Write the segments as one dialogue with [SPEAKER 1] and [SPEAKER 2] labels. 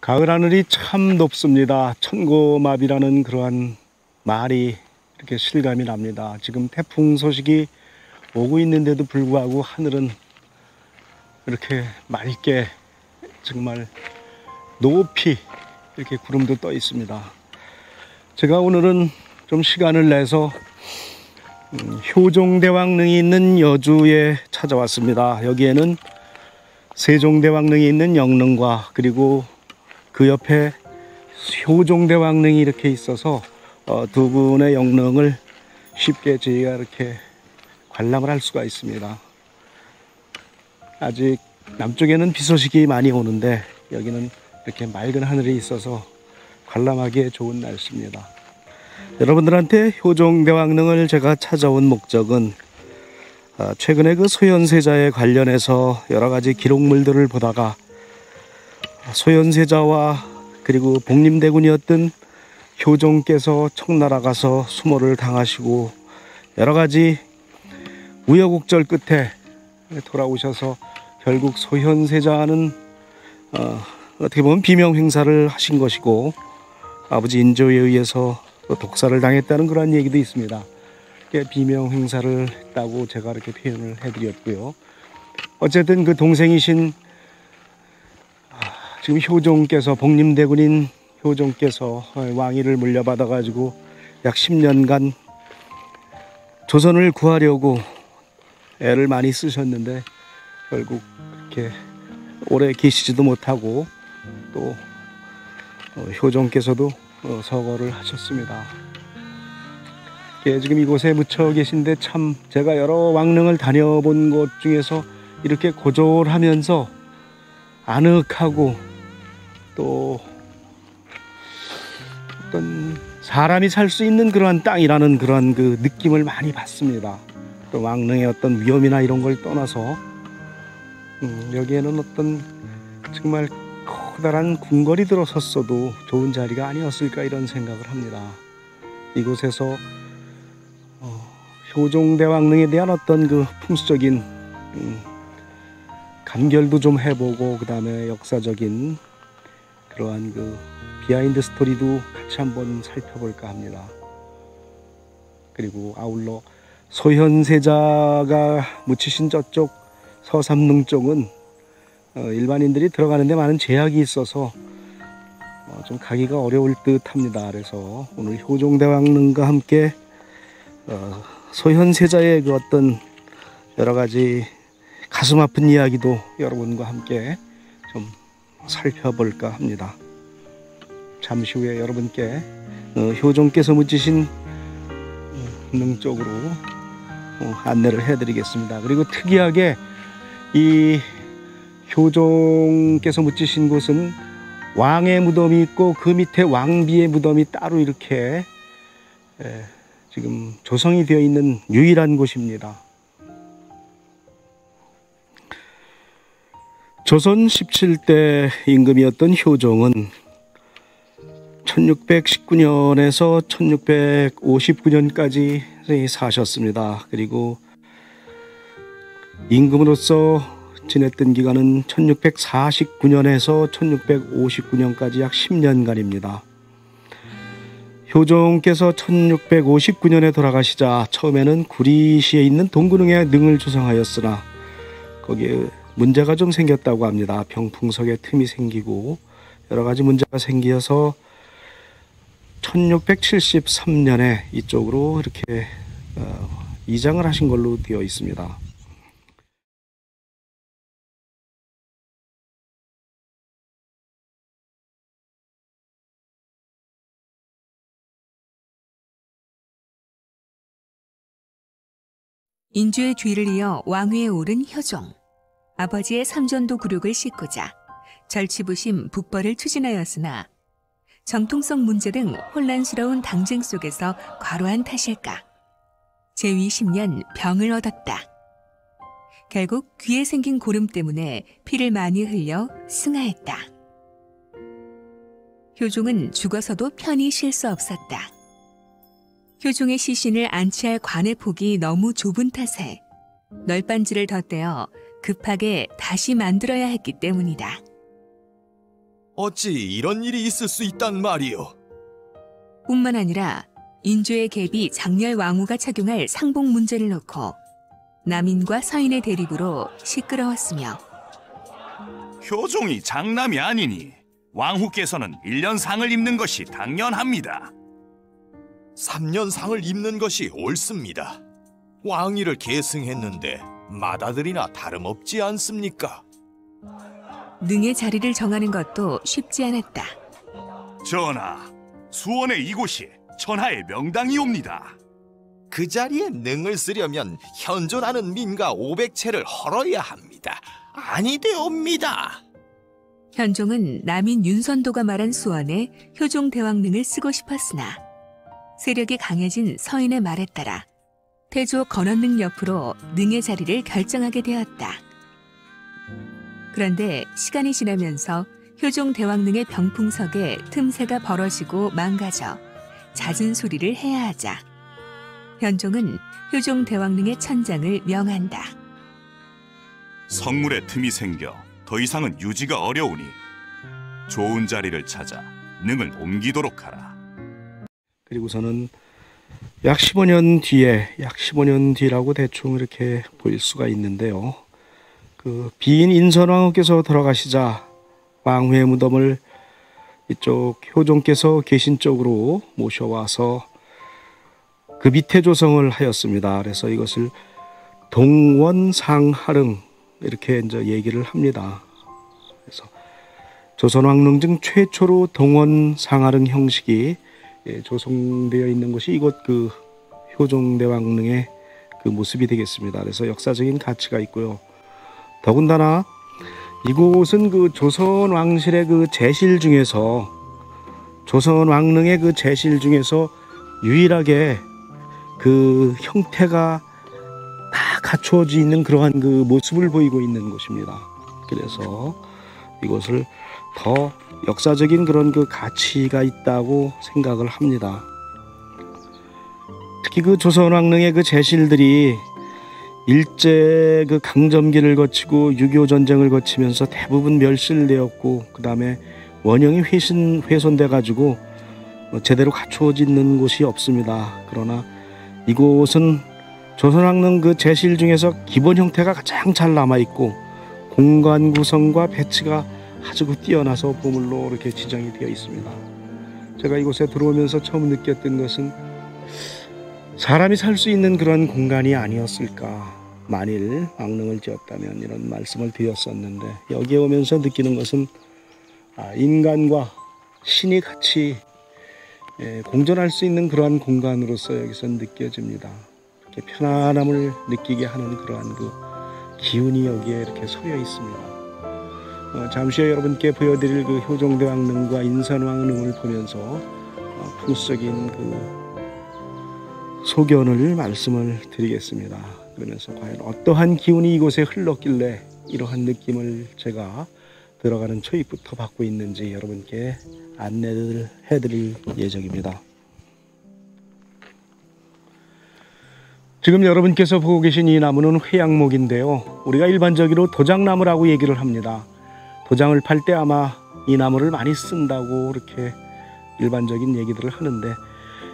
[SPEAKER 1] 가을 하늘이 참 높습니다. 천고마비라는 그러한 말이 이렇게 실감이 납니다. 지금 태풍 소식이 오고 있는데도 불구하고 하늘은 이렇게 맑게 정말 높이 이렇게 구름도 떠 있습니다. 제가 오늘은 좀 시간을 내서 효종대왕릉이 있는 여주에 찾아왔습니다. 여기에는 세종대왕릉이 있는 영릉과 그리고 그 옆에 효종대왕릉이 이렇게 있어서 두 분의 영릉을 쉽게 저희가 이렇게 관람을 할 수가 있습니다. 아직 남쪽에는 비 소식이 많이 오는데 여기는 이렇게 맑은 하늘이 있어서 관람하기에 좋은 날씨입니다. 여러분들한테 효종대왕릉을 제가 찾아온 목적은 최근에 그 소현세자에 관련해서 여러 가지 기록물들을 보다가 소현세자와 그리고 복림대군이었던 효종께서 청나라 가서 수모를 당하시고 여러 가지 우여곡절 끝에 돌아오셔서 결국 소현세자는 어떻게 보면 비명행사를 하신 것이고 아버지 인조에 의해서 독사를 당했다는 그런 얘기도 있습니다. 비명행사를 했다고 제가 이렇게 표현을 해드렸고요. 어쨌든 그 동생이신 지금 효종께서 복림대군인 효종께서 왕위를 물려받아 가지고 약 10년간 조선을 구하려고 애를 많이 쓰셨는데 결국 이렇게 오래 계시지도 못하고 또 효종께서도 서거를 하셨습니다. 지금 이곳에 묻혀 계신데 참 제가 여러 왕릉을 다녀본 곳 중에서 이렇게 고졸하면서 아늑하고 또 어떤 사람이 살 수 있는 그러한 땅이라는 그런 그 느낌을 많이 받습니다. 또 왕릉의 어떤 위험이나 이런 걸 떠나서 여기에는 어떤 정말 커다란 궁궐이 들어섰어도 좋은 자리가 아니었을까 이런 생각을 합니다. 이곳에서 효종대왕릉에 대한 어떤 그 풍수적인 감결도 좀 해보고 그 다음에 역사적인 그러한 그 비하인드 스토리도 같이 한번 살펴볼까 합니다. 그리고 아울러 소현세자가 묻히신 저쪽 서삼릉 쪽은 일반인들이 들어가는데 많은 제약이 있어서 좀 가기가 어려울 듯 합니다. 그래서 오늘 효종대왕릉과 함께 소현세자의 그 어떤 여러 가지 가슴 아픈 이야기도 여러분과 함께 좀 살펴볼까 합니다. 잠시 후에 여러분께 효종께서 묻히신 능 쪽으로 안내를 해드리겠습니다. 그리고 특이하게 이 효종께서 묻히신 곳은 왕의 무덤이 있고 그 밑에 왕비의 무덤이 따로 이렇게 지금 조성이 되어 있는 유일한 곳입니다. 조선 17대 임금이었던 효종은 1619년에서 1659년까지 사셨습니다. 그리고 임금으로서 지냈던 기간은 1649년에서 1659년까지 약 10년간입니다. 효종께서 1659년에 돌아가시자 처음에는 구리시에 있는 동근릉에 능을 조성하였으나 거기에 문제가 좀 생겼다고 합니다. 병풍석에 틈이 생기고 여러 가지 문제가 생겨서 1673년에 이쪽으로 이렇게 이장을 하신 걸로 되어 있습니다.
[SPEAKER 2] 인주의 뒤를 이어 왕위에 오른 효종. 아버지의 삼전도 굴욕을 씻고자 절치부심 북벌을 추진하였으나 정통성 문제 등 혼란스러운 당쟁 속에서 과로한 탓일까 제위 10년 병을 얻었다. 결국 귀에 생긴 고름 때문에 피를 많이 흘려 승하했다. 효종은 죽어서도 편히 쉴 수 없었다. 효종의 시신을 안치할 관의 폭이 너무 좁은 탓에 널빤지를 덧대어 급하게 다시 만들어야 했기 때문이다.
[SPEAKER 3] 어찌 이런 일이 있을 수 있단 말이오?
[SPEAKER 2] 뿐만 아니라 인조의 계비 장렬 왕후가 착용할 상복 문제를 놓고 남인과 서인의 대립으로 시끄러웠으며
[SPEAKER 4] 효종이 장남이 아니니 왕후께서는 1년 상을 입는 것이 당연합니다.
[SPEAKER 3] 3년 상을 입는 것이 옳습니다. 왕위를 계승했는데 맏아들이나 다름없지 않습니까?
[SPEAKER 2] 능의 자리를 정하는 것도 쉽지 않았다.
[SPEAKER 4] 전하, 수원의 이곳이 천하의 명당이옵니다.
[SPEAKER 3] 그 자리에 능을 쓰려면 현존하는 민가 500채를 헐어야 합니다. 아니되옵니다.
[SPEAKER 2] 현종은 남인 윤선도가 말한 수원에 효종대왕릉을 쓰고 싶었으나 세력이 강해진 서인의 말에 따라 태조 건원능 옆으로 능의 자리를 결정하게 되었다. 그런데 시간이 지나면서 효종대왕릉의 병풍석에 틈새가 벌어지고 망가져 잦은 수리를 해야 하자 현종은 효종대왕릉의 천장을 명한다.
[SPEAKER 4] 성물에 틈이 생겨 더 이상은 유지가 어려우니 좋은 자리를 찾아 능을 옮기도록 하라.
[SPEAKER 1] 그리고서는 약 15년 뒤에, 약 15년 뒤라고 대충 이렇게 보일 수가 있는데요. 그 비인 인선왕후께서 돌아가시자 왕후의 무덤을 이쪽 효종께서 계신 쪽으로 모셔와서 그 밑에 조성을 하였습니다. 그래서 이것을 동원상하릉 이렇게 이제 얘기를 합니다. 그래서 조선왕릉 중 최초로 동원상하릉 형식이 조성되어 있는 곳이 이곳 그 효종대왕릉의 그 모습이 되겠습니다. 그래서 역사적인 가치가 있고요. 더군다나 이곳은 그 조선 왕실의 그 제실 중에서 조선 왕릉의 그 제실 중에서 유일하게 그 형태가 다 갖추어져 있는 그러한 그 모습을 보이고 있는 곳입니다. 그래서 이것을 더 역사적인 그런 그 가치가 있다고 생각을 합니다. 특히 그 조선 왕릉의 그 제실들이 일제 그 강점기를 거치고 6.25 전쟁을 거치면서 대부분 멸실되었고 그 다음에 원형이 훼손돼 가지고 제대로 갖추어지는 곳이 없습니다. 그러나 이곳은 조선왕릉 그 제실 중에서 기본 형태가 가장 잘 남아있고 공간 구성과 배치가 아주 뛰어나서 보물로 이렇게 지정이 되어 있습니다. 제가 이곳에 들어오면서 처음 느꼈던 것은 사람이 살 수 있는 그런 공간이 아니었을까. 만일 왕릉을 지었다면 이런 말씀을 드렸었는데 여기에 오면서 느끼는 것은 인간과 신이 같이 공존할 수 있는 그러한 공간으로서 여기서 느껴집니다. 이렇게 편안함을 느끼게 하는 그러한 그 기운이 여기에 이렇게 서려 있습니다. 잠시 후에 여러분께 보여드릴 그 효종대왕릉과 인산왕릉을 보면서 풍수적인 그 소견을 말씀을 드리겠습니다. 그러면서 과연 어떠한 기운이 이곳에 흘렀길래 이러한 느낌을 제가 들어가는 초입부터 받고 있는지 여러분께 안내를 해드릴 예정입니다. 지금 여러분께서 보고 계신 이 나무는 회양목인데요. 우리가 일반적으로 도장나무라고 얘기를 합니다. 도장을 팔 때 아마 이 나무를 많이 쓴다고 이렇게 일반적인 얘기들을 하는데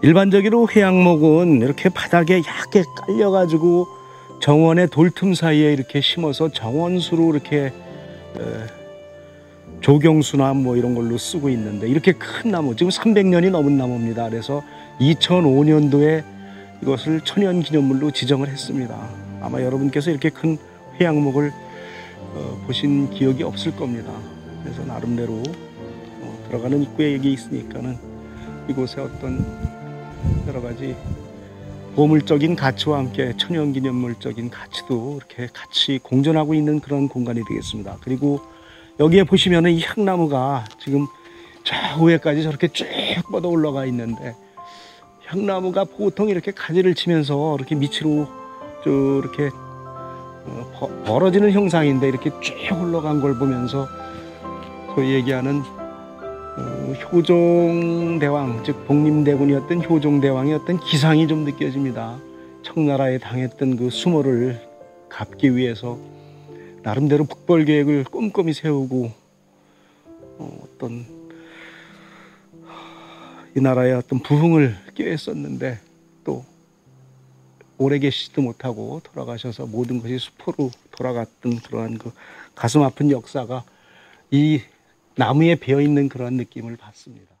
[SPEAKER 1] 일반적으로 회양목은 이렇게 바닥에 얇게 깔려가지고 정원의 돌틈 사이에 이렇게 심어서 정원수로 이렇게 조경수나 뭐 이런 걸로 쓰고 있는데 이렇게 큰 나무 지금 300년이 넘은 나무입니다. 그래서 2005년도에 이것을 천연기념물로 지정을 했습니다. 아마 여러분께서 이렇게 큰 회양목을 보신 기억이 없을 겁니다. 그래서 나름대로 들어가는 입구에 여기 있으니까는 이곳에 어떤 여러 가지 보물적인 가치와 함께 천연기념물적인 가치도 이렇게 같이 공존하고 있는 그런 공간이 되겠습니다. 그리고 여기에 보시면은 이 향나무가 지금 저 위에까지 저렇게 쭉 뻗어 올라가 있는데 향나무가 보통 이렇게 가지를 치면서 이렇게 밑으로 쭉 이렇게 벌어지는 형상인데 이렇게 쭉 올라간 걸 보면서 소위 얘기하는 효종대왕 즉 복림대군이었던 효종대왕의 어떤 기상이 좀 느껴집니다. 청나라에 당했던 그 수모를 갚기 위해서 나름대로 북벌 계획을 꼼꼼히 세우고 어떤 이 나라의 어떤 부흥을 꾀했었는데 또 오래 계시지도 못하고 돌아가셔서 모든 것이 수포로 돌아갔던 그러한 그 가슴 아픈 역사가 이 나무에 배어 있는 그런 느낌을 받습니다.